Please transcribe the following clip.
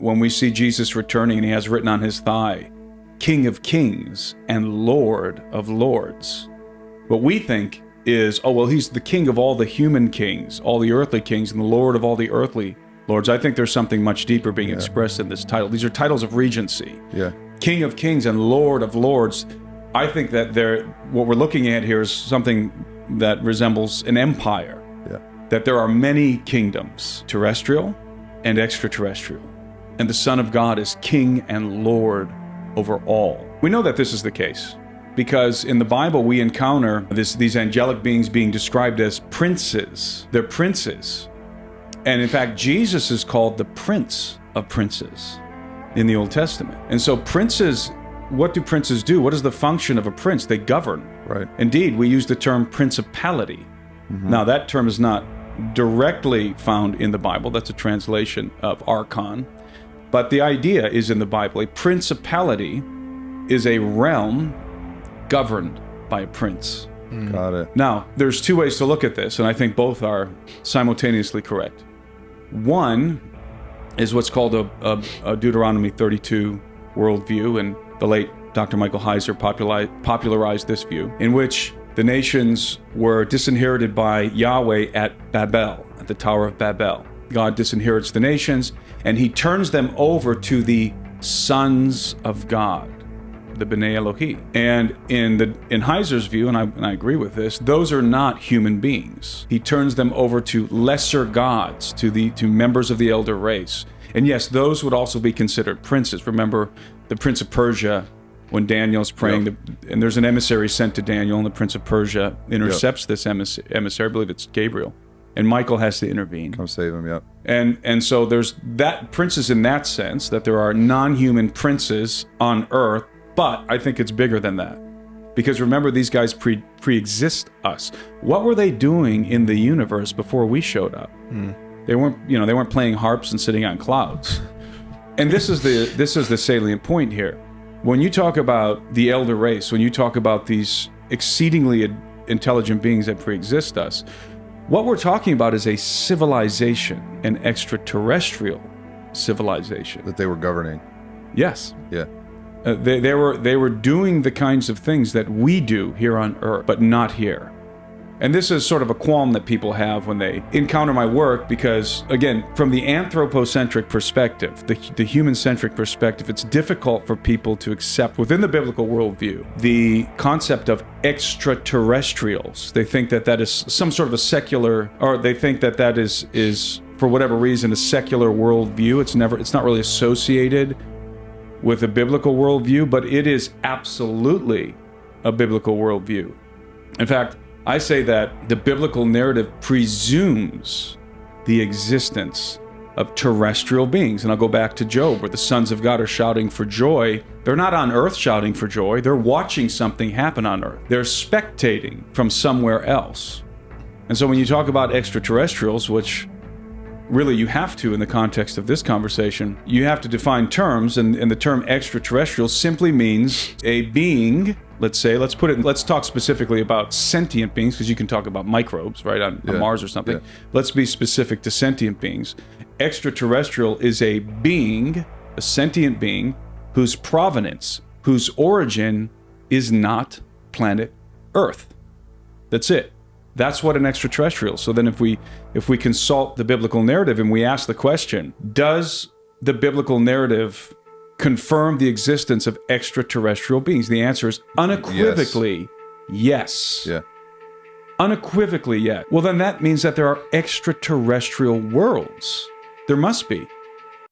when we see Jesus returning and he has written on his thigh, King of Kings and Lord of Lords. What we think is, oh, well, he's the king of all the human kings, all the earthly kings, and the Lord of all the earthly lords. I think there's something much deeper being expressed in this title. These are titles of regency. Yeah. King of Kings and Lord of Lords. I think that what we're looking at here is something that resembles an empire. Yeah. That there are many kingdoms, terrestrial and extraterrestrial. And the Son of God is King and Lord over all. We know that this is the case because in the Bible we encounter these angelic beings being described as princes. They're princes. And in fact, Jesus is called the Prince of Princes in the Old Testament. And so princes, what do princes do? What is the function of a prince? They govern. Right. Indeed, we use the term principality. Mm-hmm. Now, that term is not directly found in the Bible. That's a translation of archon. But the idea is in the Bible. A principality is a realm governed by a prince. Got it. Now, there's two ways to look at this, and I think both are simultaneously correct. One is what's called a Deuteronomy 32 worldview, and the late Dr. Michael Heiser popularized this view, in which the nations were disinherited by Yahweh at Babel, at the Tower of Babel. God disinherits the nations, and he turns them over to the sons of God, the B'nai Elohi. And in Heiser's view, and I agree with this, those are not human beings. He turns them over to lesser gods, to members of the elder race. And yes, those would also be considered princes. Remember the Prince of Persia, when Daniel's praying, and there's an emissary sent to Daniel, and the Prince of Persia intercepts this emissary. I believe it's Gabriel. And Michael has to intervene. Come save him, yeah. And so there's that princes in that sense, that there are non-human princes on earth, but I think it's bigger than that. Because remember, these guys pre-exist us. What were they doing in the universe before we showed up? They weren't playing harps and sitting on clouds. And this is the salient point here. When you talk about the elder race, when you talk about these exceedingly intelligent beings that pre-exist us, what we're talking about is a civilization, an extraterrestrial civilization. That they were governing. Yes. Yeah. They were doing the kinds of things that we do here on Earth, but not here. And this is sort of a qualm that people have when they encounter my work because, again, from the anthropocentric perspective, the human-centric perspective, it's difficult for people to accept within the biblical worldview the concept of extraterrestrials. They think that is some sort of a secular, or they think that is for whatever reason a secular worldview. It's not really associated with a biblical worldview, but it is absolutely a biblical worldview. In fact, I say that the biblical narrative presumes the existence of terrestrial beings. And I'll go back to Job, where the sons of God are shouting for joy. They're not on earth shouting for joy. They're watching something happen on earth. They're spectating from somewhere else. And so when you talk about extraterrestrials, which really you have to in the context of this conversation, you have to define terms, and the term extraterrestrial simply means a being. Let's talk specifically about sentient beings, because you can talk about microbes, right, on Mars or something. Yeah. Let's be specific to sentient beings. Extraterrestrial is a being, a sentient being, whose provenance, whose origin is not planet Earth. That's it. That's what an extraterrestrial. So then if we consult the biblical narrative and we ask the question, does the biblical narrative confirm the existence of extraterrestrial beings? The answer is unequivocally yes. Yeah. Unequivocally yes. Well, then that means that there are extraterrestrial worlds. There must be.